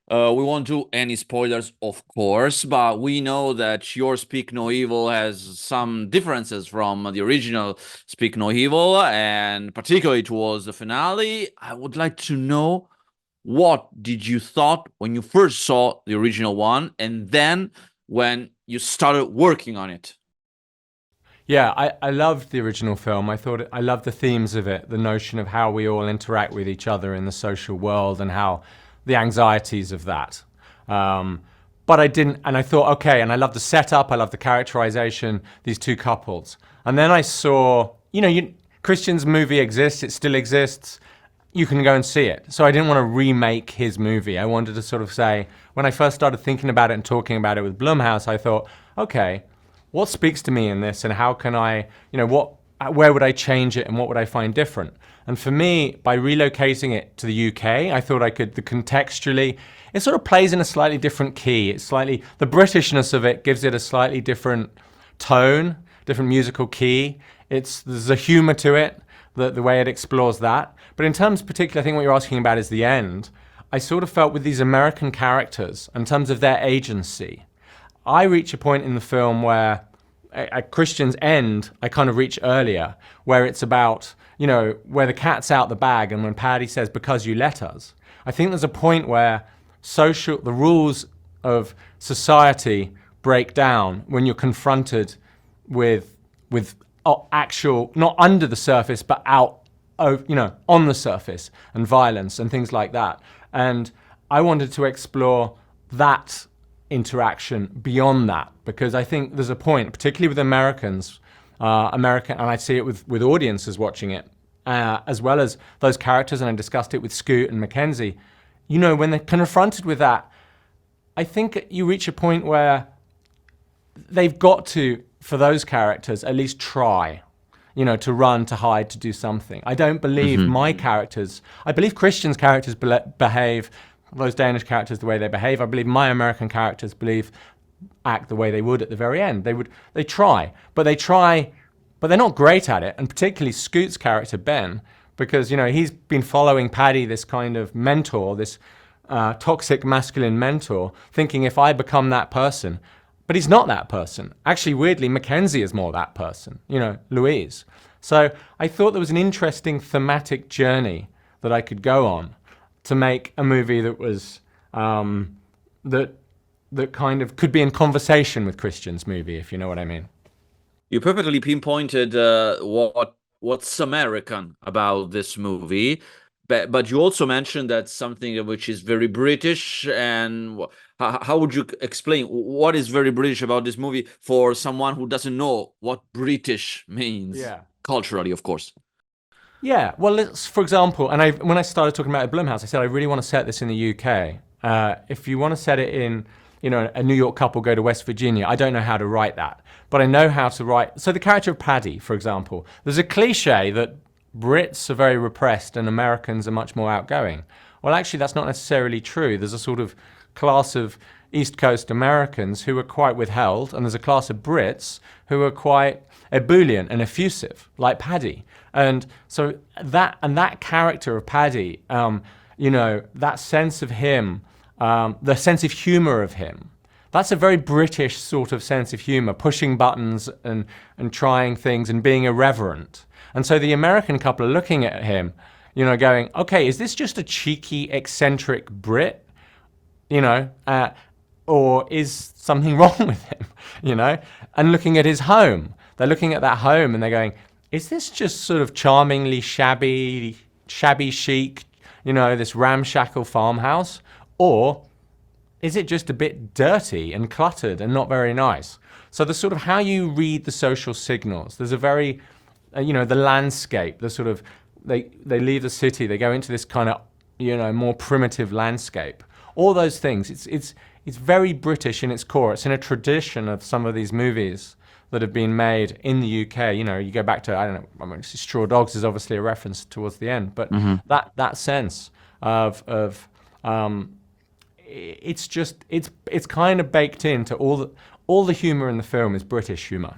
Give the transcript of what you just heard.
We won't do any spoilers, of course, but we know that your Speak No Evil has some differences from the original Speak No Evil, and particularly towards the finale. I would like to know, what did you thought when you first saw the original one, and then when you started working on it? Yeah, I loved the original film. I loved the themes of it, the notion of how we all interact with each other in the social world and how the anxieties of that. Um, but I didn't, and I thought, okay, and I love the setup, I love the characterization, these two couples. And then I saw, Christian's movie exists, it still exists, you can go and see it. So I didn't want to remake his movie. I wanted to sort of say, when I first started thinking about it and talking about it with Blumhouse, I thought, okay, what speaks to me in this, and how can I, where would I change it and what would I find different? And for me, by relocating it to the UK, I thought I could, contextually, it sort of plays in a slightly different key. It's slightly, the Britishness of it gives it a slightly different tone, different musical key. There's a humor to it, the way it explores that. But in terms particularly, I think what you're asking about is the end. I sort of felt with these American characters, in terms of their agency, I reach a point in the film where at Christian's end, I kind of reach earlier, where it's about, where the cat's out the bag and when Paddy says, because you let us. I think there's a point where the rules of society break down when you're confronted with actual, not under the surface, but on the surface, and violence and things like that. And I wanted to explore that interaction beyond that, because I think there's a point, particularly with Americans, and I see it with audiences watching it, as well as those characters, and I discussed it with Scoot and Mackenzie. When they're confronted with that, I think you reach a point where they've got to, for those characters, at least try, to run, to hide, to do something. I don't believe my characters, I believe Christian's characters behave, those Danish characters, the way they behave. I believe my American characters act the way they would at the very end. They try, but they're not great at it. And particularly Scoot's character, Ben, because, he's been following Paddy, this kind of mentor, this toxic masculine mentor, thinking if I become that person, but he's not that person. Actually, weirdly, Mackenzie is more that person, Louise. So I thought there was an interesting thematic journey that I could go on to make a movie that was that kind of could be in conversation with Christian's movie, if you know what I mean. You perfectly pinpointed what's American about this movie, but you also mentioned that something which is very British. And how would you explain what is very British about this movie for someone who doesn't know what British means Yeah. culturally, of course? Yeah, well, for example, and when I started talking about Blumhouse, I said I really want to set this in the UK. If you want to set it in, a New York couple go to West Virginia, I don't know how to write that, but I know how to write. So the character of Paddy, for example, there's a cliche that Brits are very repressed and Americans are much more outgoing. Well, actually, that's not necessarily true. There's a sort of class of East Coast Americans who are quite withheld, and there's a class of Brits who are quite ebullient and effusive, like Paddy. And so that character of Paddy, that sense of him, the sense of humor of him, that's a very British sort of sense of humor, pushing buttons and trying things and being irreverent. And so the American couple are looking at him, going, okay, is this just a cheeky, eccentric Brit? Or is something wrong with him, And looking at his home, they're looking at that home and they're going, is this just sort of charmingly shabby chic, this ramshackle farmhouse? Or is it just a bit dirty and cluttered and not very nice? So the sort of how you read the social signals, there's a very, the landscape, the sort of, they leave the city, they go into this kind of, more primitive landscape. All those things, it's very British in its core. It's in a tradition of some of these movies that have been made in the UK. You go back to, I don't know, Straw Dogs is obviously a reference towards the end, but that sense of it's kind of baked into all the humor in the film is British humor.